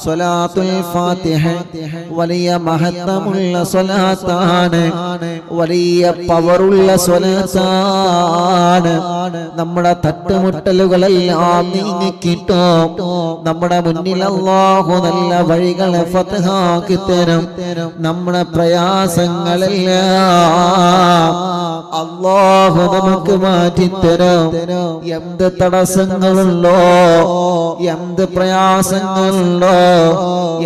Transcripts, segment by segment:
സ്വലാത്തുൽ ഫാത്തിഹ വലിയ മഹത്വമുള്ള സ്വലാത്താണ്, വലിയ പവറുള്ള സ്വലാത്താണ്. നമ്മുടെ തട്ടുമുട്ടലുകളെല്ലാം നീങ്ങിക്കിട്ടോ നമ്മുടെ മുന്നിൽ അല്ലാഹു നല്ല വഴികളെ ഫത്ഹാക്കി തരും. നമ്മുടെ പ്രയാസങ്ങളെല്ലാം അല്ലാഹു നമുക്ക് മാറ്റിത്തരും. എന്ത് തടസ്സങ്ങളുണ്ടോ, എന്ത് പ്രയാസങ്ങളുണ്ടോ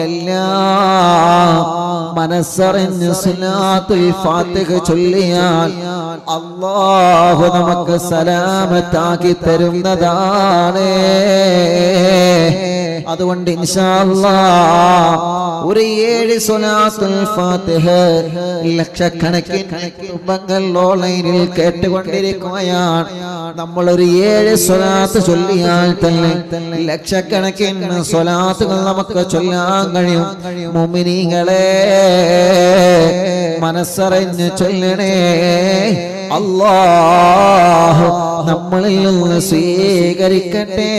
എല്ലാം മനസ്സറിഞ്ഞ് സ്വലാത്തുൽ ഫാത്തിഹ ചൊല്ലിയാൽ അല്ലാഹു നമുക്ക് സലാമത്താക്കി തരുന്നതാണ്. അതുകൊണ്ട് ഇൻഷാ അല്ലാഹ് ഒരു 7 സ്വലാത്തുൽ ഫാത്തിഹ ലക്ഷക്കണക്കിന് കുടുംബങ്ങൾ ഓൺലൈനിൽ കേട്ടുകൊണ്ടിരിക്കുകയാണ്. നമ്മളൊരു 7 സ്വലാത്ത് ചൊല്ലിയാൽ തന്നെ ലക്ഷക്കണക്കിന് സ്വലാത്തുകൾ നമുക്ക് ചൊല്ലാൻ കഴിയും. മുഅ്മിനീങ്ങളെ മനസ്സറിഞ്ഞ് ചൊല്ലണേ. അല്ലാഹു നമ്മളിൽ നിന്ന് സ്വീകരിക്കട്ടെ.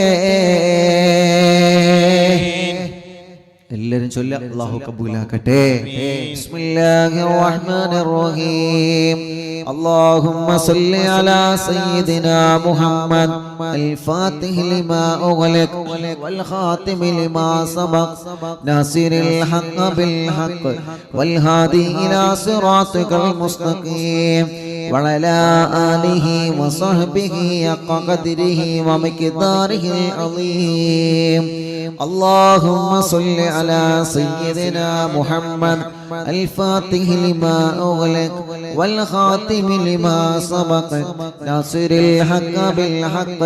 എല്ലാവരും ചൊല്ല, അല്ലാഹു കബൂലാക്കട്ടെ. ബിസ്മില്ലാഹിർ റഹ്മാനിർ റഹീം. اللهم صل على سيدنا محمد الفاتح لما أغلق والخاتم لما سبق ناصر الحق بالحق والهادي إلى صراطك المستقيم وعلى آله وصحبه حق قدره ومقداره العظيم. اللهم صل على سيدنا محمد الفاتح لما أغلق والخاتم لما سبق ناصر الحق بالحق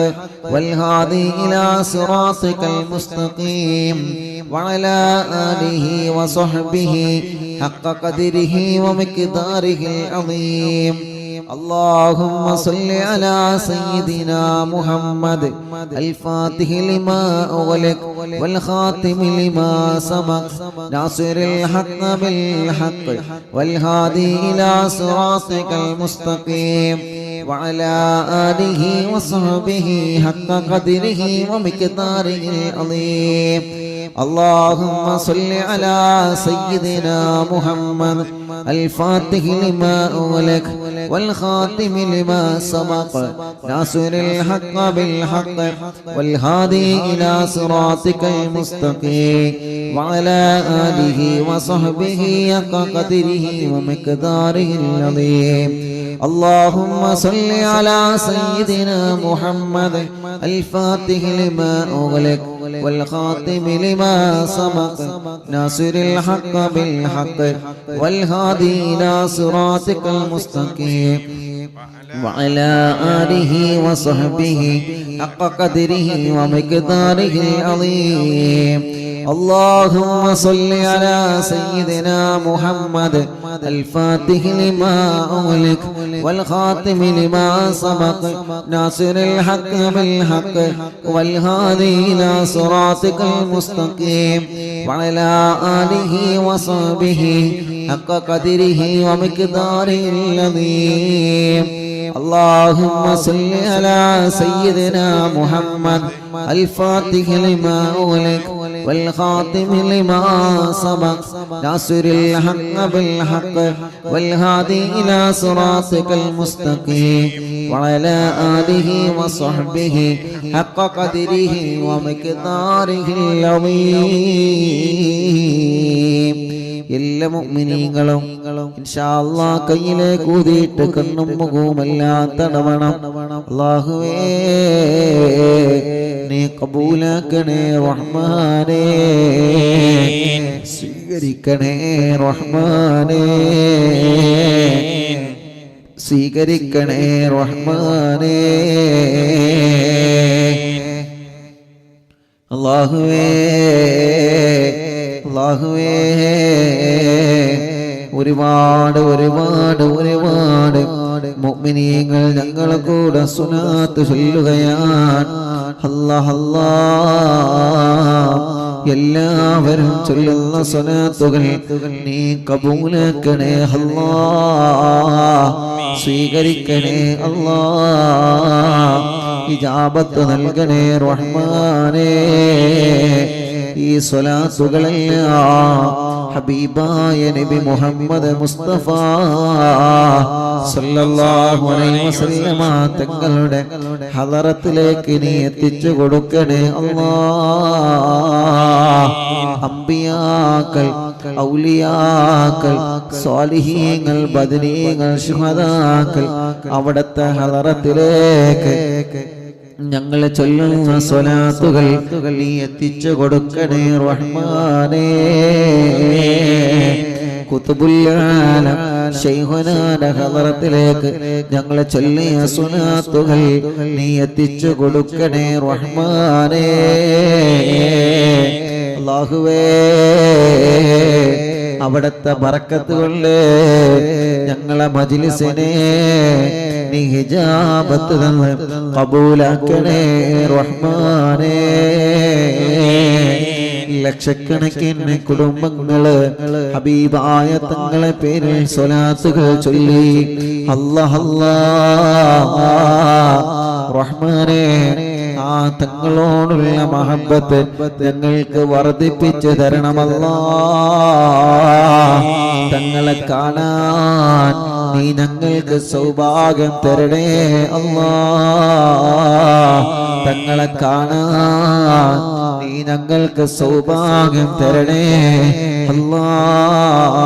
والهادي إلى صراطك المستقيم وعلى آله وصحبه حق قدره ومقداره العظيم. اللهم صل على سيدنا محمد الفاتح لما أغلق والخاتم لما سبق ناصر الحق بالحق والهادي إلى صراطك المستقيم وعلى آله وصحبه حق قدره ومقداره العظيم. اللهم صل على سيدنا محمد الفاتح لما أغلق والخاتم لما سبق ناصر الحق بالحق والهادي إلى صراطك المستقيم وعلى آله وصحبه حق قدره ومقداره العظيم. اللهم صل على سيدنا محمد الفاتح لما أغلق والخاتم لما سبق ناصر الحق بالحق والهادي إلى صراطك المستقيم وعلى آله وصحبه حق قدره ومقداره العظيم. اللهم صل على سيدنا محمد الفاتح لما أغلق والخاتم لما سبق ناصر الحق بالحق والهادي إلى صراطك المستقيم وعلى آله وصحبه حق قدره ومقداره العظيم. اللهم صل على سيدنا محمد الفاتح لما أغلق والخاتم لما سبق ناصر الحق بالحق والهادي إلى صراطك المستقيم وعلى آله وصحبه حق قدره ومقداره العظيم. എല്ലാ മുഅ്മിനീങ്ങളും ഇൻഷാ അല്ലാഹ് കയ്യിലേക്ക് ഊതിയിട്ട് കണ്ണും മുഖവുമെല്ലാം തടവണം. അല്ലാഹുവേ നീ കബൂലാക്കണേ റഹ്മാനേ, സ്വീകരിക്കണേ റഹ്മാനേ, സ്വീകരിക്കണേ റഹ്മാനേ. അല്ലാഹുവേ അല്ലാഹുവേ ഒരുപാട് ഒരുപാട് ഒരുപാട് മുഅ്മിനീങ്ങൾ ഞങ്ങളെ കൂടെ സ്വലാത്ത് ചൊല്ലുകയാണ്. അല്ലാഹ് അല്ലാഹ് എല്ലാവരും ചൊല്ലുന്ന സ്വലാത്തുകൾ നീ കബൂലാക്കണേ അല്ലാഹ്, സ്വീകരിക്കണേ അല്ലാഹ്. ഇജാബത്ത് നൽകണേ റഹ്മാനേ. ഈ സ്വലാത്തുകളെല്ലാം ഹബീബായ നബി മുഹമ്മദ് മുസ്തഫ സല്ലല്ലാഹു അലൈഹി വസല്ലമ തങ്ങളുടെ ഹളറത്തിലേക്ക് നീ എത്തിച്ചു കൊടുക്കണേ അല്ലാഹ്. അംബിയാക്കൾ, ഔലിയാക്കൾ, സ്വാലിഹീങ്ങൾ, ബദരീങ്ങൾ, ശുഹദാക്കൾ അവിടുത്തെ ഹളറത്തിലേക്ക് ഞങ്ങളെ ചൊല്ലുന്ന സ്വലാത്തുകൾ നീ എത്തിച്ചു കൊടുക്കണേ റഹ്മാനേ. ഖുതുബുൽ ആലം ശൈഖുനാന്റെ ഹളറത്തിലേക്ക് ഞങ്ങളെ ചൊല്ലിയ സ്വലാത്തുകൾ നീ എത്തിച്ചു കൊടുക്കണേ റഹ്മാനേ. അല്ലാഹുവേ, അവിടുത്തെ ബറക്കത്ത് കൊണ്ട് ഞങ്ങളെ മജ്ലിസിനെ നീ ഹിജാബത്ത് തന്ന് ഖബൂലാക്കണേ റഹ്മാനേ. ലക്ഷക്കണക്കിന് കുടുംബങ്ങള് ഹബീബായ തങ്ങളെ പേരിൽ സ്വലാത്തുകൾ ചൊല്ലി അല്ലാഹ് അല്ലാഹ് റഹ്മാനേ. ആ തങ്ങളോടുള്ള മഹബ്ബത്ത് ഞങ്ങൾക്ക് വർദ്ധിപ്പിച്ചു തരണമല്ലാഹ്. തങ്ങളെ കാണാൻ നീ ഞങ്ങൾക്ക് സൗഭാഗ്യം തരണേ അല്ലാഹ്. തങ്ങളെ കാണാൻ നീ ഞങ്ങൾക്ക് സൗഭാഗ്യം തരണേ അല്ലാഹ്.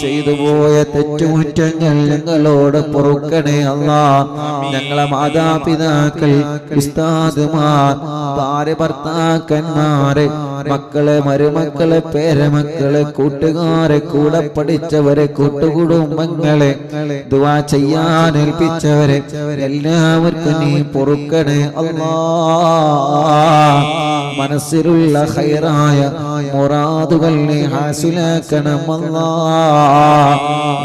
ചെയ്തുപോയ തെറ്റുകുറ്റങ്ങൾ ഞങ്ങളോട് പൊറുക്കണേ അല്ലാഹ്. ഞങ്ങളെ മാതാപിതാക്കൾ, ഉസ്താദുമാർ, ഭാര്യ ഭർത്താക്കന്മാരെ, മക്കളെ, മരുമക്കളെ, പേരമക്കളെ, കൂട്ടുകാരെ, കൂടെ പഠിച്ചവരെ, കൂട്ടുകുടുംബങ്ങളെ, ദുആ ചെയ്യാൻ ഏൽപ്പിച്ചവരെ എല്ലാവർക്കും നീ പൊറുക്കണേ അല്ലാഹ്. മനസ്സിലുള്ള ഖൈറായ മുറാദുകൾ നീ ഹാസിലാക്കണം അല്ലാഹ്.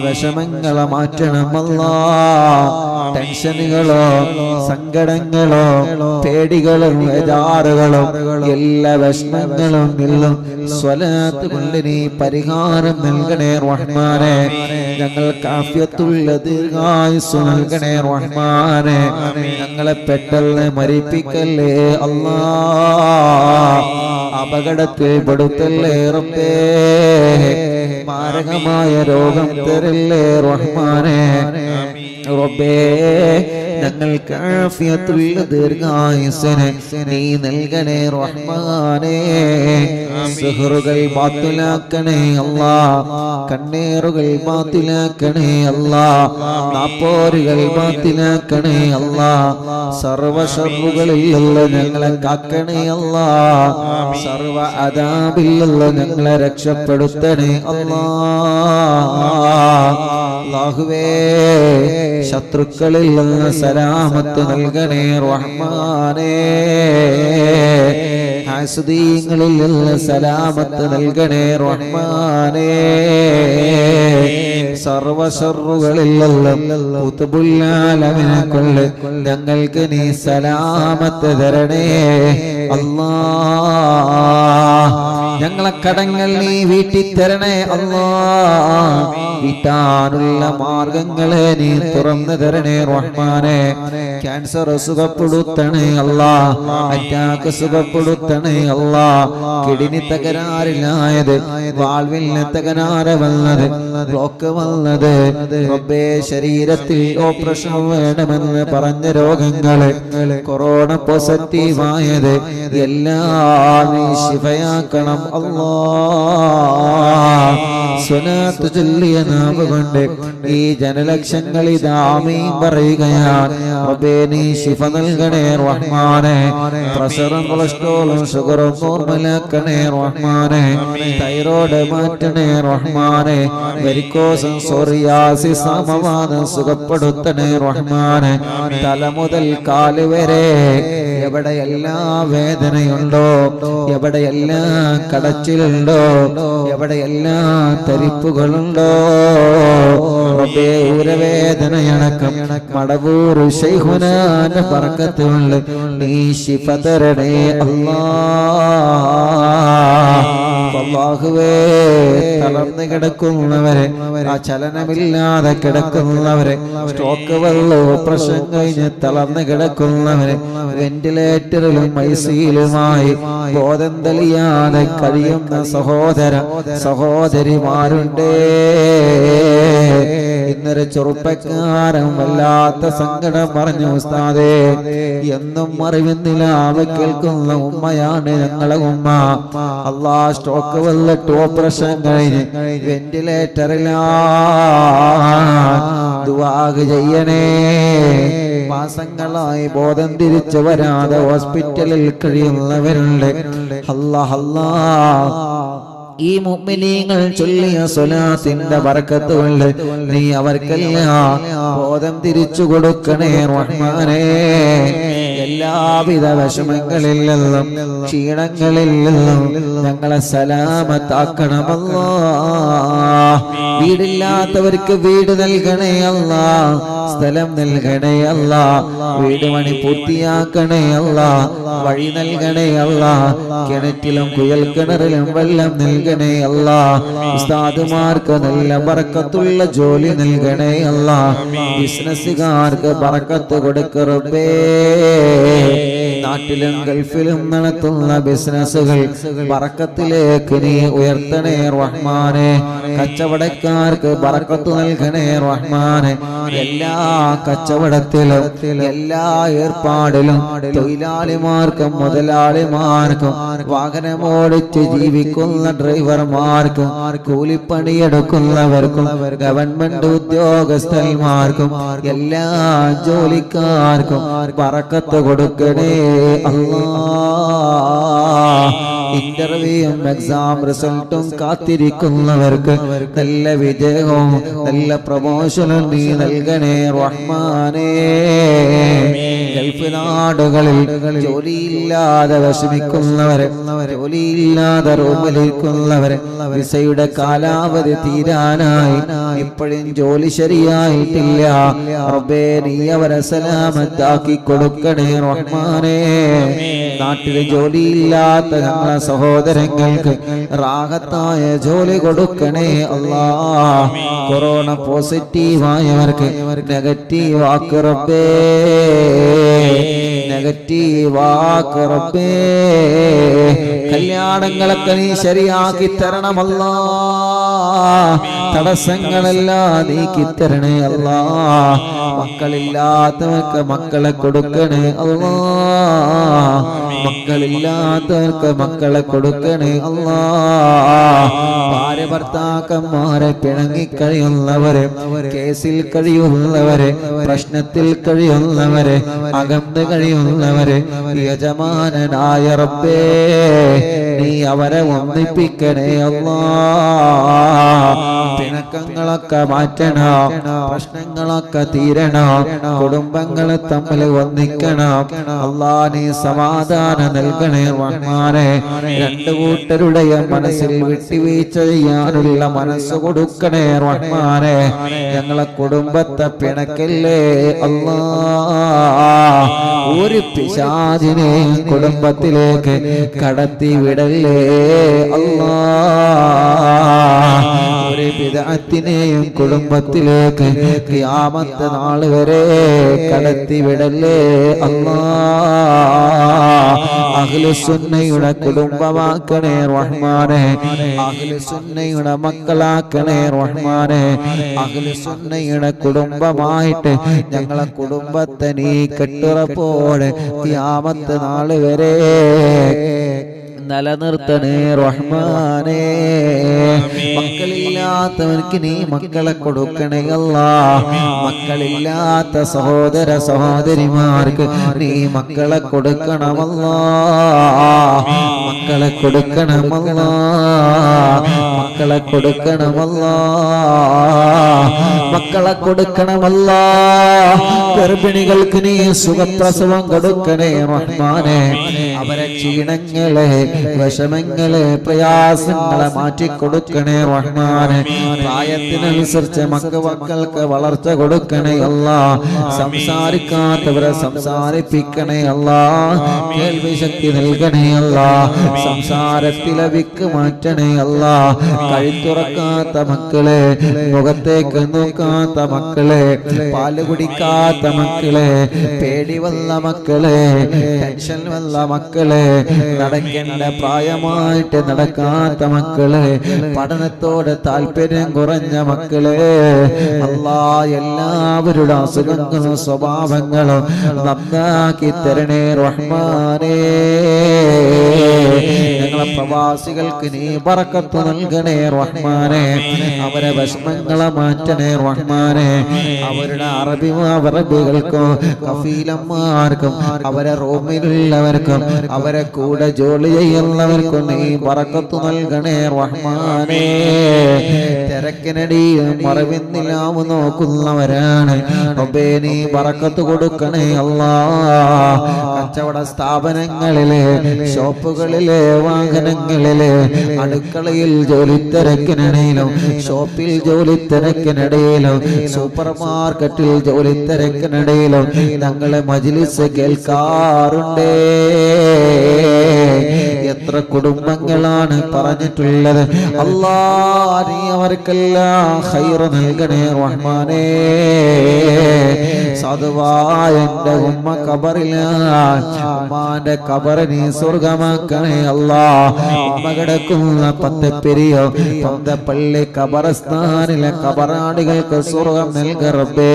വിഷമങ്ങളെ മാറ്റണം അല്ലാഹ്. ടെൻഷനുകളോ സങ്കടങ്ങളോ പേടികളോ ബേജാറുകളോ എല്ലാ വിഷമങ്ങളും നിന്നും സ്വലാത്ത് കൊണ്ട് നീ പരിഹാരം നൽകണേ റഹ്മാനേ. ഞങ്ങൾക്ക് ആഫിയത്തുള്ള ദീർഘായുസ്സ് നൽകണേ റഹ്മാനേ. ഞങ്ങളെ പെട്ടെന്ന് മരിപ്പിക്കല്ലേ അല്ലാഹ്. അപകടത്തിൽ പെടുത്തല്ലേ റബ്ബേ. മാരകമായ രോഗം തരല്ലേ റഹ്മാനേ. റബ്ബേ, ഞങ്ങൾക്ക് ആഫിയത്തുള്ള ദീർഘായുസ്സിനെ നീ നൽകണേ റഹ്മാനേ. സിഹ്റുകൾ ബാത്തിലാക്കണേ അല്ലാഹ്. കണ്ണീറുകൾ ബാത്തിലാക്കണേ അല്ലാഹ്. നാപ്പോരുകൾ ബാത്തിലാക്കണേ അല്ലാഹ്. സർവ ശർറുകളിൽ നിന്ന് ഞങ്ങളെ കാക്കണേ അല്ലാഹ്. സർവ അദാബിൽ നിന്ന് ഞങ്ങളെ രക്ഷപ്പെടുത്തണേ അല്ലാഹ്. അല്ലാഹുവേ, ശത്രുക്കളിൽ നിന്ന് സലാമത്ത് നൽകണേ റഹ്മാനേ. ഹാസിദീങ്ങളിൽ നിന്ന് സലാമത്ത് നൽകണേ റഹ്മാനേ. സർവ ശർറുകളിൽ നിന്ന് ഖുതുബുൽ ആലമിനെ കൊണ്ട് ഞങ്ങൾക്ക് നീ സലാമത്ത് തരണേ അല്ലാഹ്. ഞങ്ങളെ കടങ്ങൾ നീ വീട്ടി തരണേ അല്ലാഹ്. വീട്ടാനുള്ള മാർഗങ്ങളെ നീ തുറന്നു തരണേ റഹ്മാനേ. ക്യാൻസർ സുഖപ്പെടുത്തണേ അല്ലാഹ്. അറ്റാക്ക് സുഖപ്പെടുത്തണേ അല്ലാഹ്. കിഡ്നി തകരാറിലായത്, വാൾവിന് തകരാറ് വന്നത്, ബ്ലോക്ക് വന്നത്, റബ്ബേ ശരീരത്തിൽ ഓപ്പറേഷൻ വേണമെന്ന് പറഞ്ഞ രോഗങ്ങള്, കൊറോണ പോസിറ്റീവായത് എല്ലാം നീ ശിഫയാക്കണം അല്ലാഹ്. സ്വലാത്ത് ചൊല്ലിയ നാവ് കൊണ്ട് ഈ ജനലക്ഷങ്ങൾ ഇത് ആമീൻ പറയുകയാണ്. റബ്ബേ, നീ ശിഫ നൽകണേ റഹ്മാനേ. പ്രഷറും കൊളസ്ട്രോളും ഷുഗറും നോർമലാക്കണേ റഹ്മാനേ. തൈറോയ്ഡ് മാറ്റണേ റഹ്മാനേ. വെരിക്കോസും സോറിയാസിസ് സമവാദം സുഖപ്പെടുത്തണേ റഹ്മാനേ. തല മുതൽ കാല് വരെ എവിടെയെല്ലാം വേദനയുണ്ടോ, എവിടെയെല്ലാം കടച്ചിലുണ്ടോ, എവിടെയെല്ലാം തരിപ്പുകളുണ്ടോ, റബ്ബേ ഉരവേദനയടക്കം മടവൂർ ശൈഖുനാന്റെ ബർക്കത്തുകൊണ്ട് നീ ശിഫ തരണേ അല്ലാഹ്. അല്ലാഹുവേ തളർന്നു കിടക്കുന്നവരെ, ആ ചലനമില്ലാതെ കിടക്കുന്നവരെ, സ്ട്രോക്ക് വല്ല ഓപ്പറേഷൻ കഴിഞ്ഞ് തളർന്നു കിടക്കുന്നവരെ, വെന്റിലേറ്ററിലും ഐസിയിലുമായി ബോധം തെളിയാതെ കഴിയുന്ന സഹോദര സഹോദരിമാരുണ്ടേ. ഇന്നൊരു ചെറുപ്പക്കാരൻ വല്ലാത്ത സങ്കടം പറഞ്ഞു, ഉസ്താദേ എന്നും അറിവിന്നിലാവ് കേൾക്കുന്ന ഉമ്മയാണ് ഞങ്ങളെ ഉമ്മ. അല്ലാ സ്ട്രോക്ക് വന്നിട്ട് ഓപ്പറേഷൻ കഴിഞ്ഞ് വെന്റിലേറ്ററിലാ, ദുആ ചെയ്യണേ. മാസങ്ങളായി ബോധം തിരിച്ചു വരാതെ ഹോസ്പിറ്റലിൽ കഴിയുന്നവരുണ്ട്. അല്ലാ ഈ മുഅ്മിനീങ്ങൾ ചൊല്ലിയ സ്വലാത്തിന്റെ ബറക്കത്ത് കൊണ്ട് നീ അവർക്കെല്ലാം ബോധം തിരിച്ചു കൊടുക്കണേ റഹ്മാനേ. എല്ലാവിധ വിഷമങ്ങളിൽ നിന്നും ക്ഷീണങ്ങളിൽ നിന്നും ഞങ്ങളെ സലാമത്താക്കണമല്ലാ. വീടില്ലാത്തവർക്ക് വീട് നൽകണേ അല്ലാ, സ്ഥലം നൽകണേ അല്ലാ, വീട് പണി പൂർത്തിയാക്കണേ അല്ലാ, വഴി നൽകണേ അല്ലാ, കിണറ്റിലും കുയൽ കിണറിലും വെള്ളം നൽകണേ അല്ലാ, ഉസ്താദുമാർക്ക് നല്ല ബറക്കത്തുള്ള ജോലി നൽകണേ അല്ലാ, ബിസിനസ്സുകാർക്ക് ബറക്കത്ത് കൊടുക്കറബേ. നാട്ടിലും ഗൾഫിലും നടത്തുന്ന ബിസിനസ്സുകൾ ബറക്കത്തിലേക്ക് നീ ഉയർത്തണേ റഹ്മാനെ. കച്ചവടക്കാർക്ക് ബറക്കത്ത് നൽകണേ റഹ്മാനെ. എല്ലാ കച്ചവടത്തിലും എല്ലാ ഏർപ്പാടിലും തൊഴിലാളിമാർക്കും മുതലാളിമാർക്കും വാഹനമോടിച്ച് ജീവിക്കുന്ന ഡ്രൈവർമാർക്കും കൂലിപ്പണിയെടുക്കുന്നവർക്കും ഗവൺമെന്റ് ഉദ്യോഗസ്ഥന്മാർക്കും എല്ലാ ജോലിക്കാർക്കും ബറക്കത്ത് കൊടുക്കണേ അല്ലാ. ഇന്റർവ്യൂയും എക്സാം റിസൾട്ടും കാത്തിരിക്കുന്നവർക്ക് നല്ല വിജയവും നല്ല പ്രമോഷനും നീ നൽകണേ റഹ്മാനേ. ഗൾഫ് നാടുകളിൽ ജോലിയില്ലാതെ വിഷമിക്കുന്നവരെ, ജോലിയില്ലാതെ റൂമിലിരിക്കുന്നവരെ, വിസയുടെ കാലാവധി തീരാനായി ഇപ്പോഴും ജോലി ശരിയായിട്ടില്ല റബ്ബേ, നീ അവരെ സലാമത്താക്കി കൊടുക്കണേ റഹ്മാനേ. നാട്ടിൽ ജോലിയില്ലാത്ത ഞങ്ങളെ സഹോദരങ്ങൾക്ക് റാഹത്തായ ജോലി കൊടുക്കണേ അല്ലാ. കൊറോണ പോസിറ്റീവായവർക്ക് നെഗറ്റീവ് ആക്ക് റബ്ബേ, നെഗറ്റീവ് ആക്ക് റബ്ബേ. കല്യാണങ്ങളൊക്കെ നീ ശരിയാക്കി തരണമല്ലാ, തടസ്സങ്ങളെല്ലാം നീക്കിത്തരണേ അല്ലാ. മക്കളില്ലാത്തവർക്ക് മക്കളെ കൊടുക്കണേ അല്ലാ, മക്കളില്ലാത്തവർക്ക് മക്കളെ കൊടുക്കണേ അല്ലാ. ഭാര്യ ഭർത്താക്കന്മാരെ പിണങ്ങിക്കഴിയുന്നവരെ, കേസിൽ കഴിയുന്നവരെ, പ്രശ്നത്തിൽ കഴിയുന്നവരെ, അകന്ന് കഴിയുന്നവരെ, യജമാനനായ റബ്ബേ നീ അവരെ ഒന്നിപ്പിക്കണേ അല്ലാ. പിണക്കങ്ങളൊക്കെ മാറ്റണം, പ്രശ്നങ്ങളൊക്കെ തീരണം, കുടുംബങ്ങളെ തമ്മിൽ ഒന്നിക്കണം അല്ലാ. നീ സമാധാനം നൽകണേ റഹ്മാനേ. രണ്ടു കൂട്ടരുടെയും മനസ്സിൽ വിട്ടുവീഴ്ച ചെയ്യാനുള്ള മനസ്സ് കൊടുക്കണേ റഹ്മാനേ. ഞങ്ങളെ കുടുംബത്തെ പിണക്കല്ലേ അല്ലാ. ഒരു പിശാചിനെയും കുടുംബത്തിലേക്ക് കടത്തി വിടല്ലേ അല്ലാ. ഒരു ബിദ്അത്തിനെയും കുടുംബത്തിലേക്ക് ഖിയാമത്ത് നാൾ വരെ കടത്തി വിടല്ലേ അല്ലാ. അഹ്ലുസുന്നയുടെ കുടുംബമാക്കണേ റഹ്മാനേ, അഹ്ലുസുന്നയുടെ മക്കളാക്കണേ റഹ്മാനേ. അഹ്ലുസുന്നയുടെ കുടുംബമായിട്ട് ഞങ്ങളെ കുടുംബത്തെ നീ കെട്ടുറപ്പോടെ ഖിയാമത്ത് നാൾ വരെ നിലനിർത്തണേ റഹ്മാനേ. മക്കളില്ലാത്തവർക്ക് നീ മക്കളെ കൊടുക്കണേ അല്ലാ. മക്കളില്ലാത്ത സഹോദര സഹോദരിമാർക്ക് നീ മക്കളെ കൊടുക്കണമല്ലാ, മക്കളെ കൊടുക്കണമല്ലാ, മക്കളെ കൊടുക്കണമല്ലാ, മക്കളെ കൊടുക്കണമല്ലാ. ഗർഭിണികൾക്ക് നീ സുഖപ്രസവം കൊടുക്കണേ റഹ്മാനേ. അവരെ ക്ഷീണങ്ങളെ വിഷമങ്ങളെ പ്രയാസങ്ങളെ മാറ്റിക്കൊടുക്കണേ റഹ്മാനെ. പ്രായത്തിനനുസരിച്ച് മക്കൾക്ക് വളർച്ച കൊടുക്കണേ അല്ലാ. സംസാരിക്കാത്തവരെ സംസാരിപ്പിക്കണേ അല്ലാ. കേൾവി ശക്തി നൽകണേ അല്ലാ. സംസാരത്തിലെ വിക്ക് മാറ്റണേ അല്ലാ. കഴുത്തുറക്കാത്ത മക്കളെ, മുഖത്തേക്ക് നോക്കാത്ത മക്കളെ, പാല് കുടിക്കാത്ത മക്കളെ, പേടി വന്ന മക്കളെ, ടെൻഷൻ വന്ന മക്കളെ, നടക്കേണ്ട പ്രായമായിട്ട് നടക്കാത്ത മക്കളെ, പഠനത്തോടെ താല്പര്യം കുറഞ്ഞ മക്കളെ അല്ലാ, എല്ലാവരുടെ അസുഖങ്ങളും സ്വഭാവങ്ങളും നന്നാക്കി തരണേ റഹ്മാനേ. ഞങ്ങളെ പ്രവാസികൾക്ക് നീ ബറക്കത്ത് നൽകണേ റഹ്മാനെ. അവരെ വിഷമങ്ങളെ മാറ്റണേ റഹ്മാനെ. അവരുടെ അറബികൾക്കും കഫീലന്മാർക്കും അവരെ റൂമിലുള്ളവർക്കും അവരെ കൂടെ ജോലി ചെയ്യുന്നവർക്കും നീ ബറക്കത്ത് നൽകണേ റഹ്മാനെ. തിരക്കിനടിയും മറവിന്നിലാവ് നോക്കുന്നവരാണ് റബ്ബേ, നീ ബറക്കത്ത് കൊടുക്കണേ അല്ലാ. കച്ചവട സ്ഥാപനങ്ങളിലെ, ഷോപ്പുകളിലെ, വാഹനങ്ങളിലെ, അടുക്കളയിൽ ജോലി തിരക്കിനിടയിലും, ഷോപ്പിൽ ജോലി തിരക്കിനിടയിലും, സൂപ്പർ മാർക്കറ്റിൽ ജോലി തിരക്കിനിടയിലും ഞങ്ങളെ മജ്‌ലിസ് കേൾക്കാറുണ്ടേ. എത്ര കുടുംബങ്ങളാണ് പറഞ്ഞിട്ടുള്ളത്. അല്ലാ, നീ അവർക്കെല്ലാം ഖൈർ നൽകണേ റഹ്മാനേ. സാധുവായ എൻ്റെ ഉമ്മ ഖബറിലാണ്, ഉമ്മാന്റെ ഖബർ നീ സ്വർഗമാക്കണേ അല്ലാ. ഉമ്മ കിടക്കുന്ന പത്തപ്പെരിയോ പള്ളി ഖബർസ്ഥാനിലെ ഖബറാടികൾക്ക് സ്വർഗം നൽക റബ്ബേ.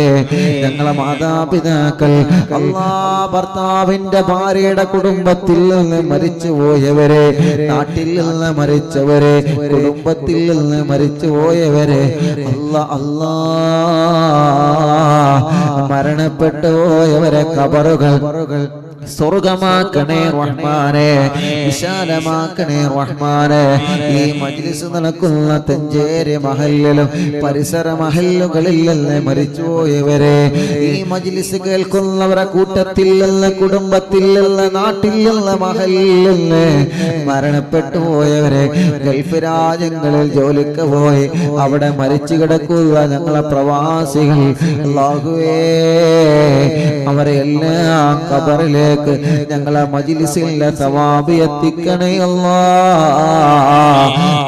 ഞങ്ങളെ മാതാപിതാക്കൾ അല്ലാ, ഭർത്താവിന്റെ ഭാര്യയുടെ കുടുംബത്തിൽ നിന്ന് മരിച്ചു പോയവരെ, നാട്ടിൽ നിന്ന് മരിച്ചവരെ, കുടുംബത്തിൽ നിന്ന് മരിച്ചു പോയവരെ അല്ലാ അല്ലാ, മരണപ്പെട്ടു പോയവരെ ഖബറുകൾ സ്വർഗമാക്കണേ റഹ്മാനെ, വിശാലമാക്കണേ റഹ്മാനെ. ഈ മജ്‌ലിസ് നടക്കുന്ന തഞ്ചേരി മഹല്ലിലും പരിസര മഹല്ലുകളിൽ നിന്ന് മരിച്ചുപോയവരെ, ഈ മജ്‌ലിസ് കേൾക്കുന്നവരെ കൂട്ടത്തിൽ നിന്ന്, കുടുംബത്തിൽ നിന്ന്, നാട്ടിൽ നിന്ന്, മഹല്ലിൽ നിന്ന് മരണപ്പെട്ടു പോയവരെ, ഗൾഫ് രാജ്യങ്ങളിൽ ജോലിക്ക് പോയി അവിടെ മരിച്ചു കിടക്കുക ഞങ്ങളെ പ്രവാസികൾ അല്ലാഹുവേ, അവരെ എല്ലാം ഖബറിലെ ഞങ്ങളെ മജ്‌ലിസിലെ സവാബ് എത്തിക്കണേ അല്ലാ.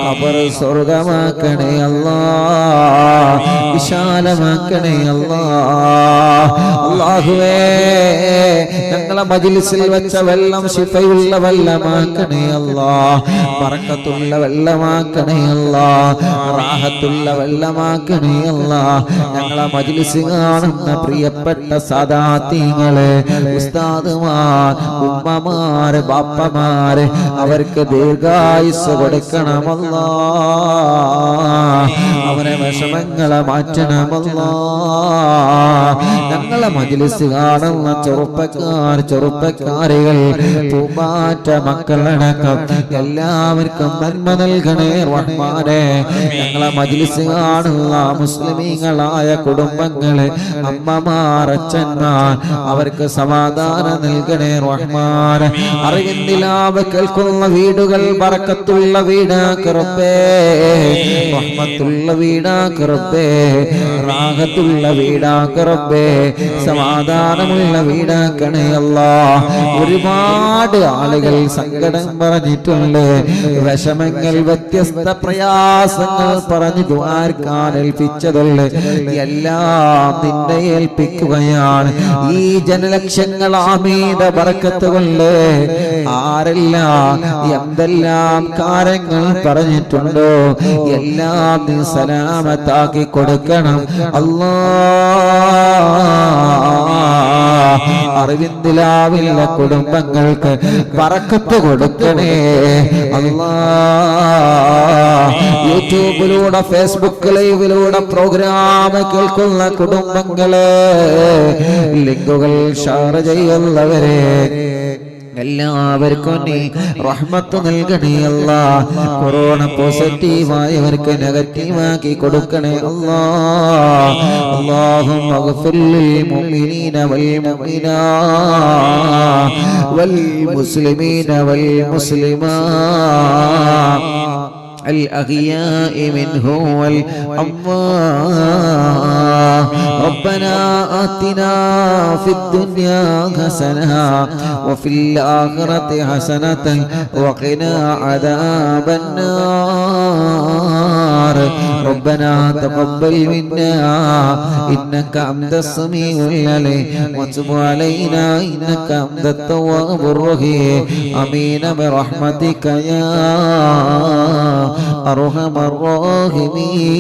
ഖബർ സ്വർഗമാക്കണേ അല്ലാ, വിശാലമാക്കണേ അല്ലാ. അല്ലാഹുവേ, ഞങ്ങളെ മജ്‌ലിസിൽ വെച്ച വെള്ളം ശിഫയുള്ള വെള്ളമാക്കണേ അല്ലാ. ബറക്കത്തുള്ള വെള്ളമാക്കണേ അല്ലാ. റാഹത്തുള്ള വെള്ളമാക്കണേ അല്ലാ. ഞങ്ങളെ മജ്‌ലിസ് കാണുന്ന പ്രിയപ്പെട്ട സാദാത്യങ്ങളെ, ഉസ്താദുമാർ, ഉമ്മമാര്, ബാപ്പമാര്, അവർക്ക് ദീർഘായുസ് കൊടുക്കണമല്ലാ. അവരെ വിഷമങ്ങളെ മാറ്റണമല്ലാ. ഞങ്ങളെ മജ്‌ലിസ് കാണുന്ന ചെറുപ്പക്കാരികൾ, പൂമ്പാറ്റ മക്കളടക്കം എല്ലാവർക്കും നന്മ നൽകണേ റഹ്മാനെ. ഞങ്ങളെ മജ്‌ലിസ് കാണുന്ന മുസ്ലിമീങ്ങളായ കുടുംബങ്ങളെ, അമ്മമാർ, അച്ഛന്മാർ, അവർക്ക് സമാധാനം നൽകണേ റഹ്മാനെ. അറിവിന്ദിലാവ് കേൾക്കുന്ന വീടുകൾ ബറക്കത്തുള്ള വീടാക്ക് റബ്ബേ, റഹ്മത്തുള്ള വീടാക്ക് റബ്ബേ, റാഹത്തുള്ള വീടാക്ക് റബ്ബേ, സമാധാനമുള്ള വീടാക്കണേ അല്ലാ. ഒരുപാട് ആളുകൾ സങ്കടം പറഞ്ഞിട്ടുണ്ട്, വിഷമങ്ങൾ, വ്യത്യസ്ത പ്രയാസങ്ങൾ പറഞ്ഞു ദുആർക്കാൻ ഏൽപ്പിച്ചതുണ്ട്. എല്ലാം നിന്നെ ഏൽപ്പിക്കുകയാണ്. ഈ ജനലക്ഷങ്ങൾ ആമീന ബറക്കത്ത് കൊണ്ട് ആരെല്ലാം എന്തെല്ലാം കാര്യങ്ങൾ പറഞ്ഞിട്ടുണ്ടോ എല്ലാം നീ സലാമത്താക്കി കൊടുക്കണം അല്ലാ. അറിവിന്ദിലാവില്ല കുടുംബങ്ങൾക്ക് ബറക്കത്ത് കൊടുക്കണേ അല്ലാ. യൂട്യൂബിലൂടെ, ഫേസ്ബുക്ക് ലൈവിലൂടെ പ്രോഗ്രാം കേൾക്കുന്ന കുടുംബങ്ങളെ, ലിങ്കുകൾ ഷെയർ ചെയ്യുന്നവരെ, എല്ലാവർക്കും നീ റഹ്മത്ത് നൽകണേ അല്ലാ. കൊറോണ പോസിറ്റീവായവർക്ക് നെഗറ്റീവാക്കി കൊടുക്കണേ അല്ലാ. അല്ലാഹുമ്മ ഗ്ഫിർ ലിൽ മുഅ്മിനീന വൽ മുഅ്മിനാത്ത് വൽ മുസ്ലിമീന വൽ മുസ്ലിമാത്ത് الأحياء منهم والأموات. ربنا آتنا في الدنيا حسنة وفي الآخرة حسنة وقنا عذاب النار. ربنا تقبل منا إنك أنت السميع العليم وتب علينا إنك أنت التواب الرحيم. آمين برحمتك يا أرحم الراحمين.